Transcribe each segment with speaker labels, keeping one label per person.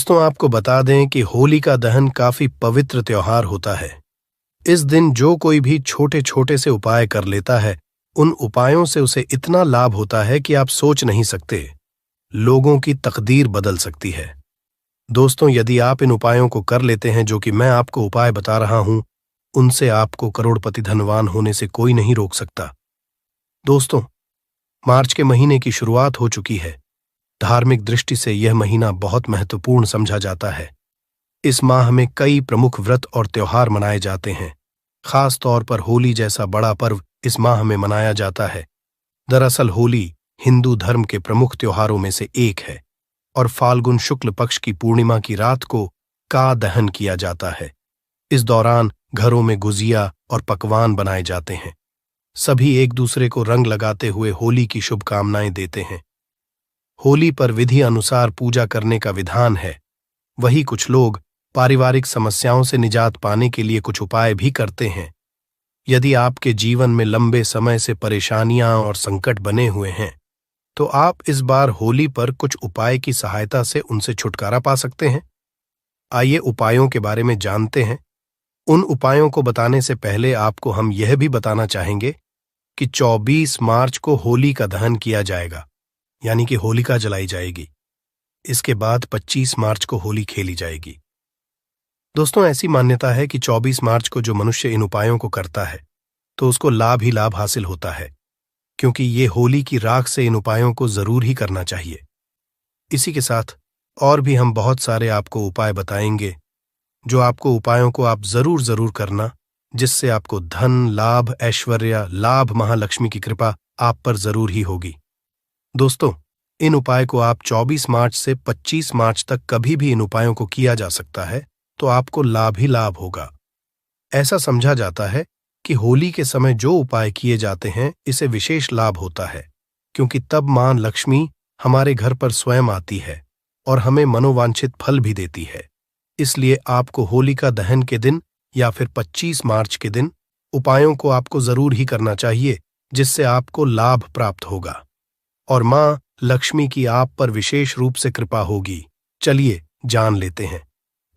Speaker 1: दोस्तों आपको बता दें कि होलिका दहन काफी पवित्र त्योहार होता है। इस दिन जो कोई भी छोटे छोटे से उपाय कर लेता है, उन उपायों से उसे इतना लाभ होता है कि आप सोच नहीं सकते। लोगों की तकदीर बदल सकती है। दोस्तों यदि आप इन उपायों को कर लेते हैं जो कि मैं आपको उपाय बता रहा हूं, उनसे आपको करोड़पति धनवान होने से कोई नहीं रोक सकता। दोस्तों, मार्च के महीने की शुरुआत हो चुकी है। धार्मिक दृष्टि से यह महीना बहुत महत्वपूर्ण समझा जाता है। इस माह में कई प्रमुख व्रत और त्योहार मनाए जाते हैं। खास तौर पर होली जैसा बड़ा पर्व इस माह में मनाया जाता है। दरअसल होली हिंदू धर्म के प्रमुख त्योहारों में से एक है और फाल्गुन शुक्ल पक्ष की पूर्णिमा की रात को का दहन किया जाता है। इस दौरान घरों में गुजिया और पकवान बनाए जाते हैं। सभी एक दूसरे को रंग लगाते हुए होली की शुभकामनाएं देते हैं। होली पर विधि अनुसार पूजा करने का विधान है। वही कुछ लोग पारिवारिक समस्याओं से निजात पाने के लिए कुछ उपाय भी करते हैं। यदि आपके जीवन में लंबे समय से परेशानियां और संकट बने हुए हैं, तो आप इस बार होली पर कुछ उपाय की सहायता से उनसे छुटकारा पा सकते हैं। आइए उपायों के बारे में जानते हैं। उन उपायों को बताने से पहले आपको हम यह भी बताना चाहेंगे कि 24 मार्च को होली का दहन किया जाएगा, यानी कि होलिका जलाई जाएगी। इसके बाद 25 मार्च को होली खेली जाएगी। दोस्तों ऐसी मान्यता है कि 24 मार्च को जो मनुष्य इन उपायों को करता है तो उसको लाभ ही लाभ हासिल होता है, क्योंकि ये होली की राख से इन उपायों को जरूर ही करना चाहिए। इसी के साथ और भी हम बहुत सारे आपको उपाय बताएंगे, जो आपको उपायों को आप जरूर जरूर करना, जिससे आपको धन, लाभ, ऐश्वर्य, लाभ, महालक्ष्मी की कृपा आप पर जरूर ही होगी। दोस्तों इन उपाय को आप 24 मार्च से 25 मार्च तक कभी भी इन उपायों को किया जा सकता है, तो आपको लाभ ही लाभ होगा। ऐसा समझा जाता है कि होली के समय जो उपाय किए जाते हैं इससे विशेष लाभ होता है, क्योंकि तब मां लक्ष्मी हमारे घर पर स्वयं आती है और हमें मनोवांछित फल भी देती है। इसलिए आपको होलिका दहन के दिन या फिर 25 मार्च के दिन उपायों को आपको जरूर ही करना चाहिए, जिससे आपको लाभ प्राप्त होगा और मां लक्ष्मी की आप पर विशेष रूप से कृपा होगी। चलिए जान लेते हैं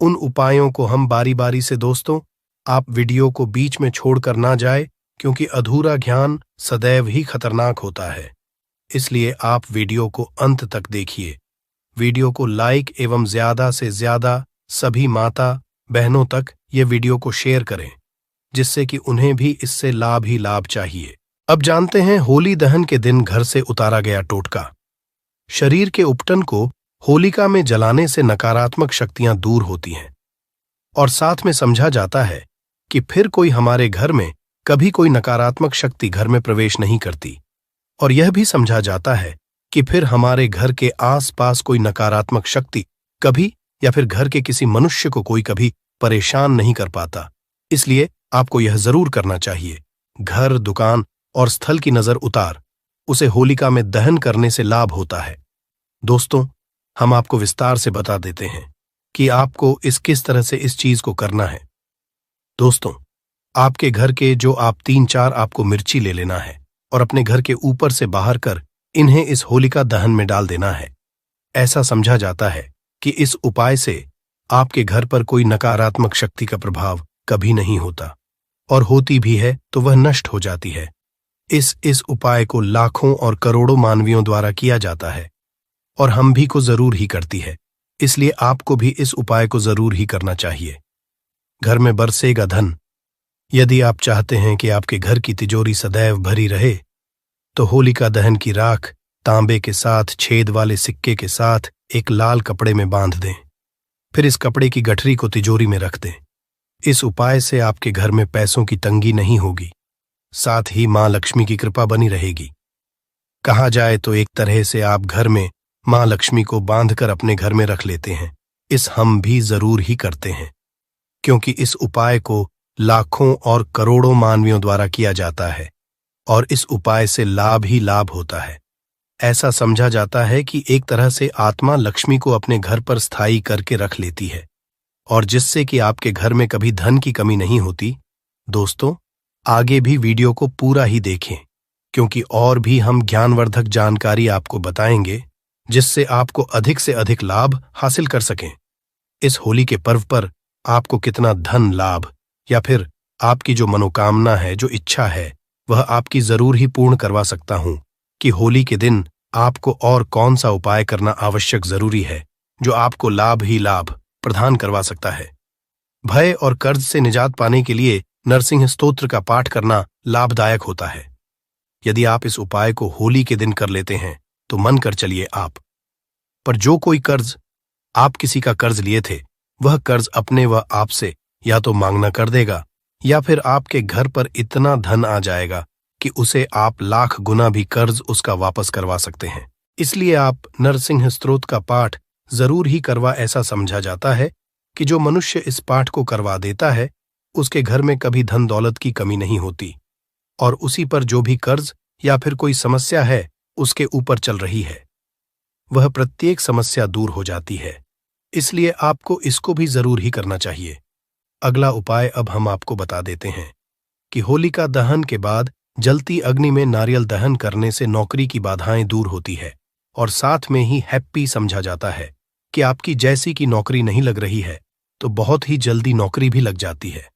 Speaker 1: उन उपायों को हम बारी बारी से। दोस्तों आप वीडियो को बीच में छोड़कर ना जाए, क्योंकि अधूरा ज्ञान सदैव ही खतरनाक होता है। इसलिए आप वीडियो को अंत तक देखिए। वीडियो को लाइक एवं ज्यादा से ज्यादा सभी माता बहनों तक ये वीडियो को शेयर करें, जिससे कि उन्हें भी इससे लाभ ही लाभ चाहिए। अब जानते हैं होली दहन के दिन घर से उतारा गया टोटका। शरीर के उपटन को होलिका में जलाने से नकारात्मक शक्तियां दूर होती हैं और साथ में समझा जाता है कि फिर कोई हमारे घर में कभी कोई नकारात्मक शक्ति घर में प्रवेश नहीं करती, और यह भी समझा जाता है कि फिर हमारे घर के आसपास कोई नकारात्मक शक्ति कभी या फिर घर के किसी मनुष्य को कोई कभी परेशान नहीं कर पाता। इसलिए आपको यह जरूर करना चाहिए। घर, दुकान और स्थल की नजर उतार उसे होलिका में दहन करने से लाभ होता है। दोस्तों हम आपको विस्तार से बता देते हैं कि आपको किस तरह से इस चीज को करना है। दोस्तों आपके घर के जो आप 3-4 आपको मिर्ची ले लेना है और अपने घर के ऊपर से बाहर कर इन्हें इस होलिका दहन में डाल देना है। ऐसा समझा जाता है कि इस उपाय से आपके घर पर कोई नकारात्मक शक्ति का प्रभाव कभी नहीं होता, और होती भी है तो वह नष्ट हो जाती है। इस उपाय को लाखों और करोड़ों मानवियों द्वारा किया जाता है और हम भी को जरूर ही करती है। इसलिए आपको भी इस उपाय को जरूर ही करना चाहिए। घर में बरसेगा धन। यदि आप चाहते हैं कि आपके घर की तिजोरी सदैव भरी रहे, तो होलिका दहन की राख तांबे के साथ छेद वाले सिक्के के साथ एक लाल कपड़े में बांध दें। फिर इस कपड़े की गठरी को तिजोरी में रख दें। इस उपाय से आपके घर में पैसों की तंगी नहीं होगी, साथ ही मां लक्ष्मी की कृपा बनी रहेगी। कहा जाए तो एक तरह से आप घर में मां लक्ष्मी को बांधकर अपने घर में रख लेते हैं। इस हम भी जरूर ही करते हैं, क्योंकि इस उपाय को लाखों और करोड़ों मानवियों द्वारा किया जाता है और इस उपाय से लाभ ही लाभ होता है। ऐसा समझा जाता है कि एक तरह से आत्मा लक्ष्मी को अपने घर पर स्थायी करके रख लेती है, और जिससे कि आपके घर में कभी धन की कमी नहीं होती। दोस्तों आगे भी वीडियो को पूरा ही देखें, क्योंकि और भी हम ज्ञानवर्धक जानकारी आपको बताएंगे, जिससे आपको अधिक से अधिक लाभ हासिल कर सकें। इस होली के पर्व पर आपको कितना धन लाभ या फिर आपकी जो मनोकामना है, जो इच्छा है, वह आपकी जरूर ही पूर्ण करवा सकता हूं कि होली के दिन आपको और कौन सा उपाय करना आवश्यक जरूरी है जो आपको लाभ ही लाभ प्रदान करवा सकता है। भय और कर्ज से निजात पाने के लिए नरसिंह स्तोत्र का पाठ करना लाभदायक होता है। यदि आप इस उपाय को होली के दिन कर लेते हैं तो मन कर चलिए आप पर जो कोई कर्ज आप किसी का कर्ज लिए थे, वह कर्ज अपने व आपसे या तो मांगना कर देगा या फिर आपके घर पर इतना धन आ जाएगा कि उसे आप लाख गुना भी कर्ज उसका वापस करवा सकते हैं। इसलिए आप नरसिंह स्तोत्र का पाठ जरूर ही करवा। ऐसा समझा जाता है कि जो मनुष्य इस पाठ को करवा देता है उसके घर में कभी धन दौलत की कमी नहीं होती और उसी पर जो भी कर्ज या फिर कोई समस्या है उसके ऊपर चल रही है, वह प्रत्येक समस्या दूर हो जाती है। इसलिए आपको इसको भी जरूर ही करना चाहिए। अगला उपाय अब हम आपको बता देते हैं कि होलिका दहन के बाद जलती अग्नि में नारियल दहन करने से नौकरी की बाधाएं दूर होती है और साथ में ही हैप्पी समझा जाता है कि आपकी जैसी की नौकरी नहीं लग रही है तो बहुत ही जल्दी नौकरी भी लग जाती है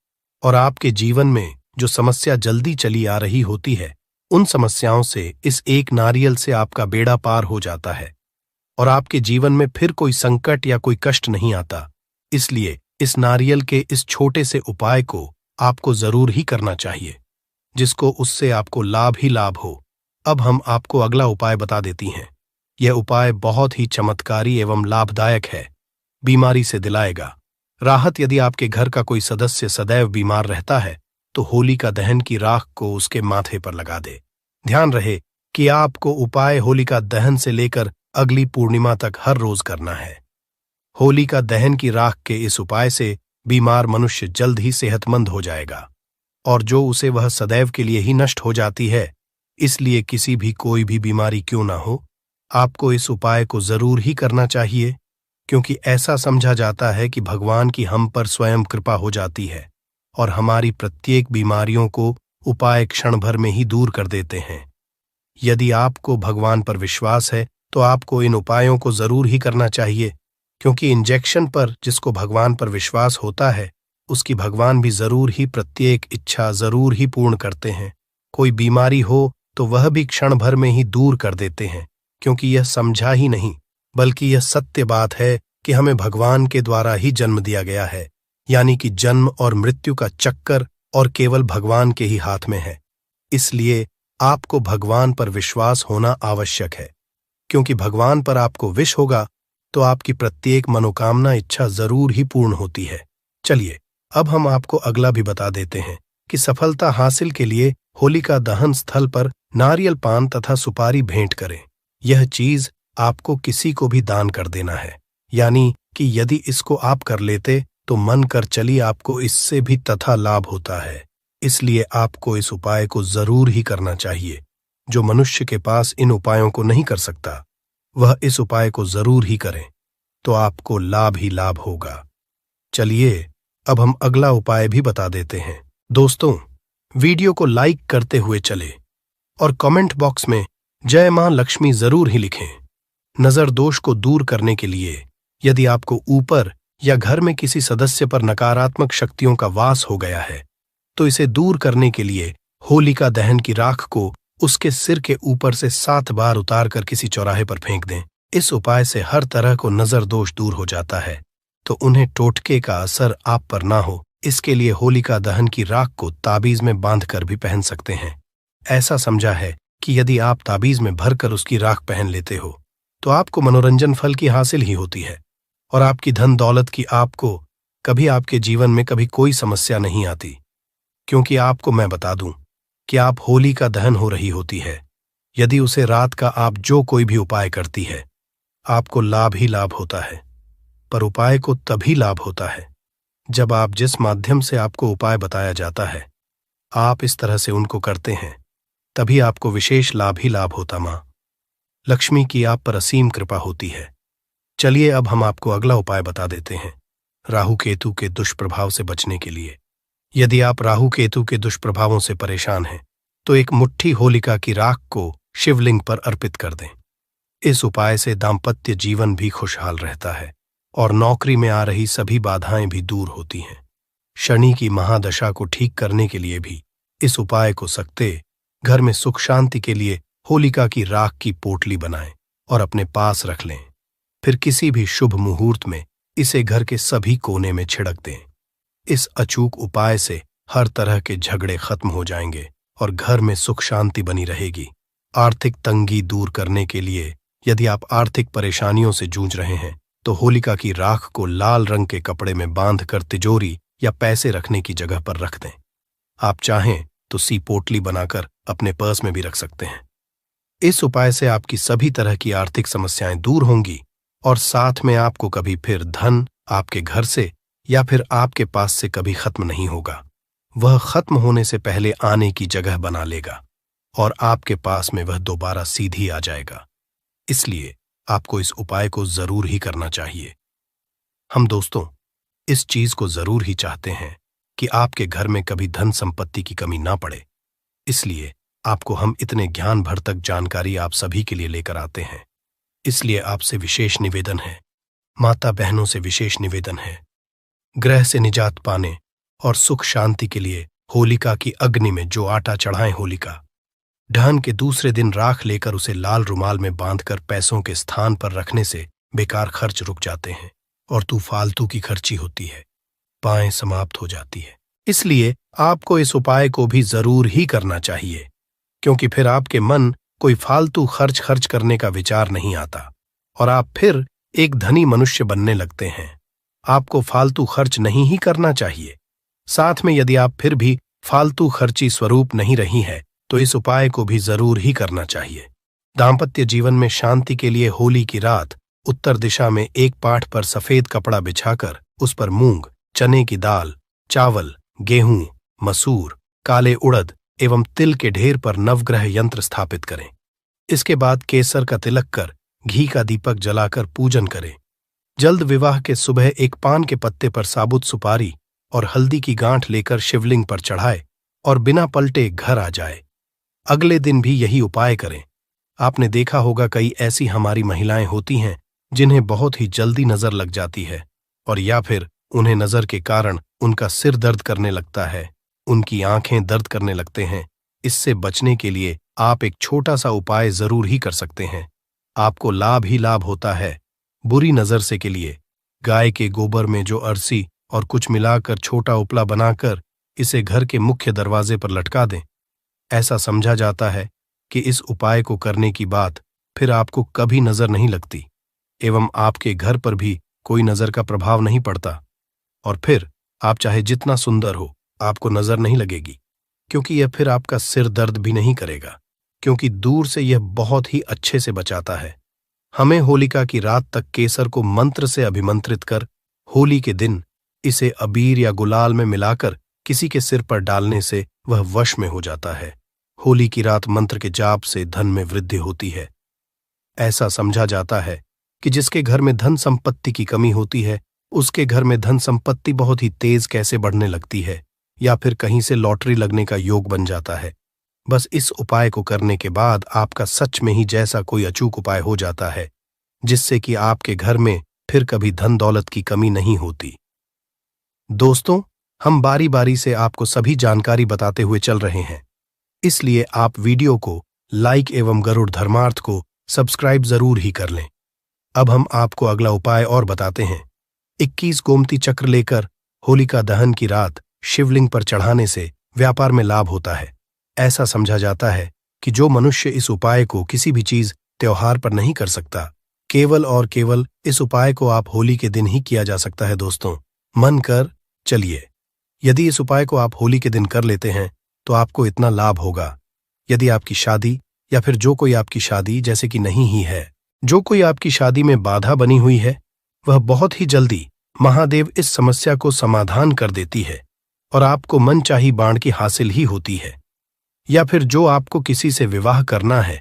Speaker 1: और आपके जीवन में जो समस्या जल्दी चली आ रही होती है उन समस्याओं से इस एक नारियल से आपका बेड़ा पार हो जाता है और आपके जीवन में फिर कोई संकट या कोई कष्ट नहीं आता। इसलिए इस नारियल के इस छोटे से उपाय को आपको जरूर ही करना चाहिए जिसको उससे आपको लाभ ही लाभ हो। अब हम आपको अगला उपाय बता देती हैं। यह उपाय बहुत ही चमत्कारी एवं लाभदायक है, बीमारी से दिलाएगा राहत। यदि आपके घर का कोई सदस्य सदैव बीमार रहता है तो होलिका दहन की राख को उसके माथे पर लगा दे। ध्यान रहे कि आपको उपाय होलिका दहन से लेकर अगली पूर्णिमा तक हर रोज करना है। होलिका दहन की राख के इस उपाय से बीमार मनुष्य जल्द ही सेहतमंद हो जाएगा और जो उसे वह सदैव के लिए ही नष्ट हो जाती है। इसलिए किसी भी कोई भी बीमारी क्यों ना हो, आपको इस उपाय को जरूर ही करना चाहिए क्योंकि ऐसा समझा जाता है कि भगवान की हम पर स्वयं कृपा हो जाती है और हमारी प्रत्येक बीमारियों को उपाय क्षण भर में ही दूर कर देते हैं। यदि आपको भगवान पर विश्वास है तो आपको इन उपायों को जरूर ही करना चाहिए क्योंकि इंजेक्शन पर जिसको भगवान पर विश्वास होता है उसकी भगवान भी जरूर ही प्रत्येक इच्छा जरूर ही पूर्ण करते हैं। कोई बीमारी हो तो वह भी क्षण भर में ही दूर कर देते हैं क्योंकि यह समझा ही नहीं बल्कि यह सत्य बात है कि हमें भगवान के द्वारा ही जन्म दिया गया है, यानी कि जन्म और मृत्यु का चक्कर और केवल भगवान के ही हाथ में है। इसलिए आपको भगवान पर विश्वास होना आवश्यक है क्योंकि भगवान पर आपको विश्वास होगा तो आपकी प्रत्येक मनोकामना इच्छा जरूर ही पूर्ण होती है। चलिए अब हम आपको अगला भी बता देते हैं कि सफलता हासिल के लिए होलिका दहन स्थल पर नारियल पान तथा सुपारी भेंट करें। यह चीज आपको किसी को भी दान कर देना है, यानी कि यदि इसको आप कर लेते तो मन कर चली आपको इससे भी तथा लाभ होता है। इसलिए आपको इस उपाय को जरूर ही करना चाहिए। जो मनुष्य के पास इन उपायों को नहीं कर सकता वह इस उपाय को जरूर ही करें तो आपको लाभ ही लाभ होगा। चलिए अब हम अगला उपाय भी बता देते हैं। दोस्तों, वीडियो को लाइक करते हुए चले और कमेंट बॉक्स में जय मां लक्ष्मी जरूर ही लिखें। नजर दोष को दूर करने के लिए यदि आपको ऊपर या घर में किसी सदस्य पर नकारात्मक शक्तियों का वास हो गया है तो इसे दूर करने के लिए होलिका दहन की राख को उसके सिर के ऊपर से 7 बार उतार कर किसी चौराहे पर फेंक दें। इस उपाय से हर तरह को नजर दोष दूर हो जाता है तो उन्हें टोटके का असर आप पर ना हो, इसके लिए होलिका दहन की राख को ताबीज में बांधकर भी पहन सकते हैं। ऐसा समझा है कि यदि आप ताबीज में भरकर उसकी राख पहन लेते हो तो आपको मनोरंजन फल की हासिल ही होती है और आपकी धन दौलत की आपको कभी आपके जीवन में कभी कोई समस्या नहीं आती क्योंकि आपको मैं बता दूं कि आप होलिका दहन हो रही होती है। यदि उसे रात का आप जो कोई भी उपाय करती है आपको लाभ ही लाभ होता है, पर उपाय को तभी लाभ होता है जब आप जिस माध्यम से आपको उपाय बताया जाता है आप इस तरह से उनको करते हैं, तभी आपको विशेष लाभ ही लाभ होता। मां लक्ष्मी की आप पर असीम कृपा होती है। चलिए अब हम आपको अगला उपाय बता देते हैं राहु केतु के दुष्प्रभाव से बचने के लिए। यदि आप राहु केतु के दुष्प्रभावों से परेशान हैं तो एक मुट्ठी होलिका की राख को शिवलिंग पर अर्पित कर दें। इस उपाय से दाम्पत्य जीवन भी खुशहाल रहता है और नौकरी में आ रही सभी बाधाएं भी दूर होती हैं। शनि की महादशा को ठीक करने के लिए भी इस उपाय को सकते घर में सुख शांति के लिए होलिका की राख की पोटली बनाएं और अपने पास रख लें। फिर किसी भी शुभ मुहूर्त में इसे घर के सभी कोने में छिड़क दें। इस अचूक उपाय से हर तरह के झगड़े खत्म हो जाएंगे और घर में सुख शांति बनी रहेगी। आर्थिक तंगी दूर करने के लिए यदि आप आर्थिक परेशानियों से जूझ रहे हैं तो होलिका की राख को लाल रंग के कपड़े में बांधकर तिजोरी या पैसे रखने की जगह पर रख दें। आप चाहें तो सी पोटली बनाकर अपने पर्स में भी रख सकते हैं। इस उपाय से आपकी सभी तरह की आर्थिक समस्याएं दूर होंगी और साथ में आपको कभी फिर धन आपके घर से या फिर आपके पास से कभी खत्म नहीं होगा। वह खत्म होने से पहले आने की जगह बना लेगा और आपके पास में वह दोबारा सीधी आ जाएगा। इसलिए आपको इस उपाय को जरूर ही करना चाहिए। हम दोस्तों इस चीज को जरूर ही चाहते हैं कि आपके घर में कभी धन संपत्ति की कमी ना पड़े। इसलिए आपको हम इतने ज्ञान भर तक जानकारी आप सभी के लिए लेकर आते हैं। इसलिए आपसे विशेष निवेदन है, माता बहनों से विशेष निवेदन है, ग्रह से निजात पाने और सुख शांति के लिए होलिका की अग्नि में जो आटा चढ़ाएं होलिका, ढहन के दूसरे दिन राख लेकर उसे लाल रुमाल में बांधकर पैसों के स्थान पर रखने से बेकार खर्च रुक जाते हैं और तू फालतू की खर्ची होती है, पाएं समाप्त हो जाती है। इसलिए आपको इस उपाय को भी जरूर ही करना चाहिए, क्योंकि फिर आपके मन कोई फालतू खर्च करने का विचार नहीं आता और आप फिर एक धनी मनुष्य बनने लगते हैं। आपको फालतू खर्च नहीं ही करना चाहिए। साथ में यदि आप फिर भी फालतू खर्ची स्वरूप नहीं रही है तो इस उपाय को भी जरूर ही करना चाहिए। दाम्पत्य जीवन में शांति के लिए होली की रात उत्तर दिशा में एक पाठ पर सफेद कपड़ा बिछाकर उस पर मूंग, चने की दाल, चावल, गेहूं, मसूर, काले उड़द एवं तिल के ढेर पर नवग्रह यंत्र स्थापित करें। इसके बाद केसर का तिलक कर घी का दीपक जलाकर पूजन करें। जल्द विवाह के सुबह एक पान के पत्ते पर साबुत सुपारी और हल्दी की गांठ लेकर शिवलिंग पर चढ़ाए और बिना पलटे घर आ जाए। अगले दिन भी यही उपाय करें। आपने देखा होगा कई ऐसी हमारी महिलाएं होती हैं जिन्हें बहुत ही जल्दी नजर लग जाती है और या फिर उन्हें नजर के कारण उनका सिर दर्द करने लगता है, उनकी आंखें दर्द करने लगते हैं। इससे बचने के लिए आप एक छोटा सा उपाय जरूर ही कर सकते हैं। आपको लाभ ही लाभ होता है। बुरी नजर से के लिए गाय के गोबर में जो अरसी और कुछ मिलाकर छोटा उपला बनाकर इसे घर के मुख्य दरवाजे पर लटका दें। ऐसा समझा जाता है कि इस उपाय को करने की बात फिर आपको कभी नजर नहीं लगती एवं आपके घर पर भी कोई नजर का प्रभाव नहीं पड़ता और फिर आप चाहे जितना सुंदर हो आपको नजर नहीं लगेगी, क्योंकि यह फिर आपका सिर दर्द भी नहीं करेगा, क्योंकि दूर से यह बहुत ही अच्छे से बचाता है। हमें होलिका की रात तक केसर को मंत्र से अभिमंत्रित कर होली के दिन इसे अबीर या गुलाल में मिलाकर किसी के सिर पर डालने से वह वश में हो जाता है। होली की रात मंत्र के जाप से धन में वृद्धि होती है। ऐसा समझा जाता है कि जिसके घर में धन संपत्ति की कमी होती है उसके घर में धन संपत्ति बहुत ही तेज कैसे बढ़ने लगती है या फिर कहीं से लॉटरी लगने का योग बन जाता है। बस इस उपाय को करने के बाद आपका सच में ही जैसा कोई अचूक उपाय हो जाता है जिससे कि आपके घर में फिर कभी धन दौलत की कमी नहीं होती। दोस्तों, हम बारी बारी से आपको सभी जानकारी बताते हुए चल रहे हैं, इसलिए आप वीडियो को लाइक एवं गरुड़ धर्मार्थ को सब्सक्राइब जरूर ही कर लें। अब हम आपको अगला उपाय और बताते हैं। 21 गोमती चक्र लेकर होलिका दहन की रात शिवलिंग पर चढ़ाने से व्यापार में लाभ होता है। ऐसा समझा जाता है कि जो मनुष्य इस उपाय को किसी भी चीज त्योहार पर नहीं कर सकता, केवल और केवल इस उपाय को आप होली के दिन ही किया जा सकता है। दोस्तों, मन कर चलिए, यदि इस उपाय को आप होली के दिन कर लेते हैं तो आपको इतना लाभ होगा। यदि आपकी शादी या फिर जो कोई आपकी शादी जैसे कि नहीं ही है, जो कोई आपकी शादी में बाधा बनी हुई है, वह बहुत ही जल्दी महादेव इस समस्या को समाधान कर देती है और आपको मनचाही बाण हासिल ही होती है। या फिर जो आपको किसी से विवाह करना है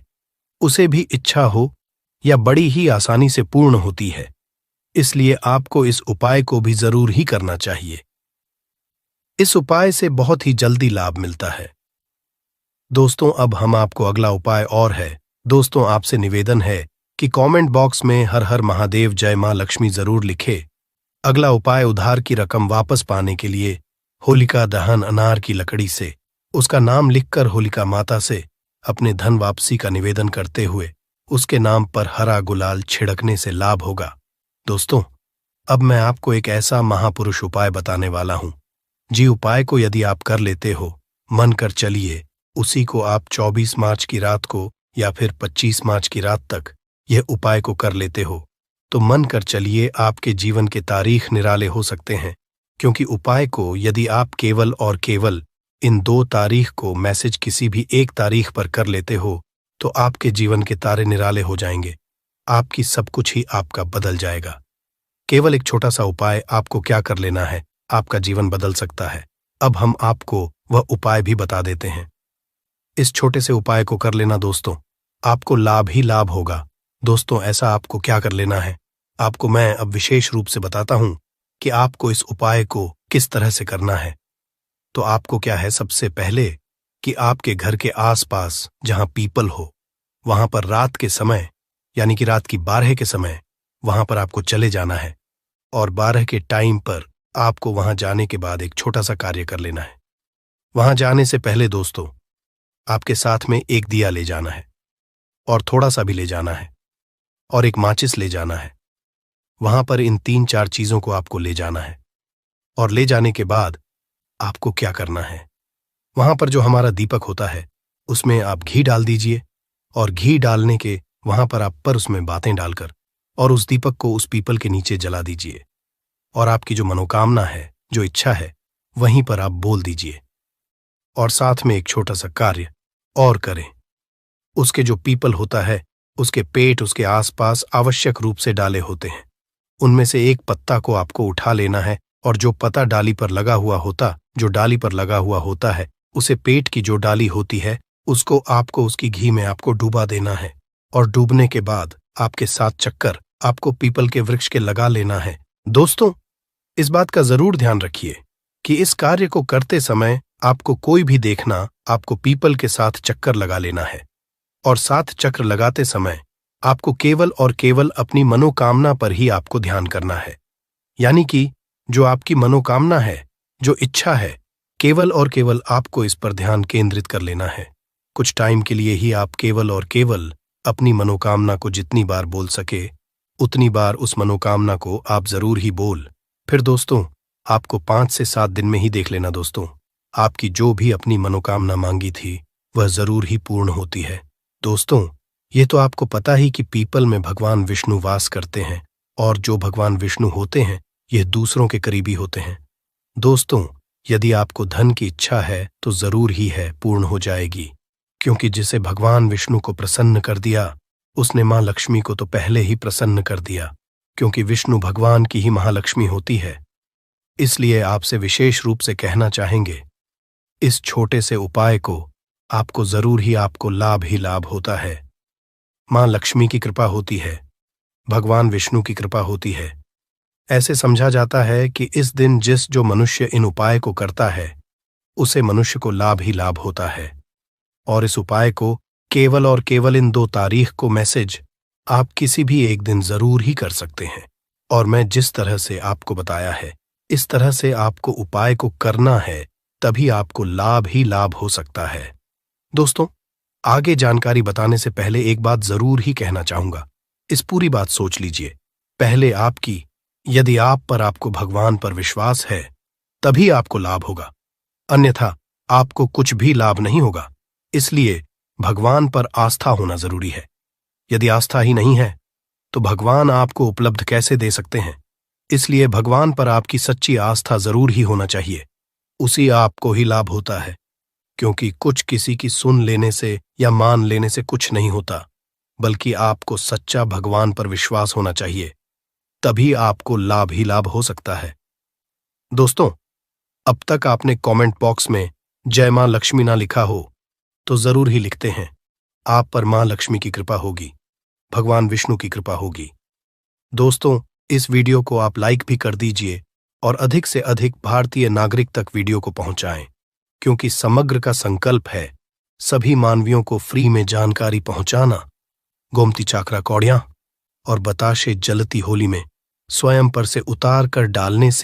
Speaker 1: उसे भी इच्छा हो या बड़ी ही आसानी से पूर्ण होती है। इसलिए आपको इस उपाय को भी जरूर ही करना चाहिए। इस उपाय से बहुत ही जल्दी लाभ मिलता है। दोस्तों, अब हम आपको अगला उपाय और है। दोस्तों, आपसे निवेदन है कि कमेंट बॉक्स में हर हर महादेव जय मां लक्ष्मी जरूर लिखे। अगला उपाय उधार की रकम वापस पाने के लिए होलिका दहन अनार की लकड़ी से उसका नाम लिखकर होलिका माता से अपने धन वापसी का निवेदन करते हुए उसके नाम पर हरा गुलाल छिड़कने से लाभ होगा। दोस्तों, अब मैं आपको एक ऐसा महापुरुष उपाय बताने वाला हूं। जी उपाय को यदि आप कर लेते हो, मन कर चलिए, उसी को आप 24 मार्च की रात को या फिर 25 मार्च की रात तक यह उपाय को कर लेते हो, तो मन कर चलिए आपके जीवन के तारीख निराले हो सकते हैं। क्योंकि उपाय को यदि आप केवल और केवल इन 2 तारीख को मैसेज किसी भी एक तारीख पर कर लेते हो, तो आपके जीवन के तारे निराले हो जाएंगे। आपकी सब कुछ ही आपका बदल जाएगा। केवल एक छोटा सा उपाय आपको क्या कर लेना है, आपका जीवन बदल सकता है। अब हम आपको वह उपाय भी बता देते हैं। इस छोटे से उपाय को कर लेना दोस्तों, आपको लाभ ही लाभ होगा। दोस्तों, ऐसा आपको क्या कर लेना है, आपको मैं अब विशेष रूप से बताता हूं कि आपको इस उपाय को किस तरह से करना है। तो आपको क्या है, सबसे पहले कि आपके घर के आसपास जहां पीपल हो, वहां पर रात के समय यानी कि रात की 12 के समय वहां पर आपको चले जाना है। और 12 के टाइम पर आपको वहां जाने के बाद एक छोटा सा कार्य कर लेना है। वहां जाने से पहले दोस्तों, आपके साथ में एक दिया ले जाना है और थोड़ा सा भी ले जाना है और एक माचिस ले जाना है। वहां पर इन 3-4 चीजों को आपको ले जाना है। और ले जाने के बाद आपको क्या करना है, वहां पर जो हमारा दीपक होता है उसमें आप घी डाल दीजिए और घी डालने के वहां पर आप पर उसमें बातें डालकर और उस दीपक को उस पीपल के नीचे जला दीजिए। और आपकी जो मनोकामना है, जो इच्छा है, वहीं पर आप बोल दीजिए। और साथ में एक छोटा सा कार्य और करें। उसके जो पीपल होता है उसके पेट उसके आसपास आवश्यक रूप से डाले होते हैं। उनमें से एक पत्ता को आपको उठा लेना है और जो पत्ता डाली पर लगा हुआ होता है उसे पेट की जो डाली होती है उसको आपको उसकी घी में आपको डूबा देना है। और डूबने के बाद आपके 7 चक्कर आपको पीपल के वृक्ष के लगा लेना है। दोस्तों, इस बात का जरूर ध्यान रखिए कि इस कार्य को करते समय आपको कोई भी देखना, आपको पीपल के साथ चक्कर लगा लेना है। और 7 चक्र लगाते समय आपको केवल और केवल अपनी मनोकामना पर ही आपको ध्यान करना है। यानी कि जो आपकी मनोकामना है, जो इच्छा है, केवल और केवल आपको इस पर ध्यान केंद्रित कर लेना है। कुछ टाइम के लिए ही आप केवल और केवल अपनी मनोकामना को जितनी बार बोल सके उतनी बार उस मनोकामना को आप जरूर ही बोल। फिर दोस्तों, आपको 5 से 7 दिन में ही देख लेना दोस्तों, आपकी जो भी अपनी मनोकामना मांगी थी वह जरूर ही पूर्ण होती है। दोस्तों, ये तो आपको पता ही कि पीपल में भगवान विष्णु वास करते हैं और जो भगवान विष्णु होते हैं यह दूसरों के करीबी होते हैं। दोस्तों, यदि आपको धन की इच्छा है तो जरूर ही है पूर्ण हो जाएगी। क्योंकि जिसे भगवान विष्णु को प्रसन्न कर दिया उसने मां लक्ष्मी को तो पहले ही प्रसन्न कर दिया। क्योंकि विष्णु भगवान की ही महालक्ष्मी होती है। इसलिए आपसे विशेष रूप से कहना चाहेंगे, इस छोटे से उपाय को आपको जरूर ही आपको लाभ ही लाभ होता है। मां लक्ष्मी की कृपा होती है, भगवान विष्णु की कृपा होती है। ऐसे समझा जाता है कि इस दिन जो मनुष्य इन उपाय को करता है उसे मनुष्य को लाभ ही लाभ होता है। और इस उपाय को केवल और केवल इन 2 तारीख को मैसेज आप किसी भी एक दिन जरूर ही कर सकते हैं। और मैं जिस तरह से आपको बताया है इस तरह से आपको उपाय को करना है, तभी आपको लाभ ही लाभ हो सकता है। दोस्तों, आगे जानकारी बताने से पहले एक बात जरूर ही कहना चाहूंगा। इस पूरी बात सोच लीजिए। पहले आपकी, यदि आप पर आपको भगवान पर विश्वास है तभी आपको लाभ होगा, अन्यथा आपको कुछ भी लाभ नहीं होगा। इसलिए भगवान पर आस्था होना जरूरी है। यदि आस्था ही नहीं है तो भगवान आपको उपलब्ध कैसे दे सकते हैं। इसलिए भगवान पर आपकी सच्ची आस्था जरूर ही होना चाहिए, उसी आपको ही लाभ होता है। क्योंकि कुछ किसी की सुन लेने से या मान लेने से कुछ नहीं होता, बल्कि आपको सच्चा भगवान पर विश्वास होना चाहिए, तभी आपको लाभ ही लाभ हो सकता है। दोस्तों, अब तक आपने कमेंट बॉक्स में जय मां लक्ष्मी ना लिखा हो तो जरूर ही लिखते हैं। आप पर मां लक्ष्मी की कृपा होगी, भगवान विष्णु की कृपा होगी। दोस्तों, इस वीडियो को आप लाइक भी कर दीजिए और अधिक से अधिक भारतीय नागरिक तक वीडियो को पहुंचाएं, क्योंकि समग्र का संकल्प है सभी मानवियों को फ्री में जानकारी पहुंचाना गोमती चाकरा कौड़ियां और बताशे जलती होली में स्वयं पर से उतार कर डालने से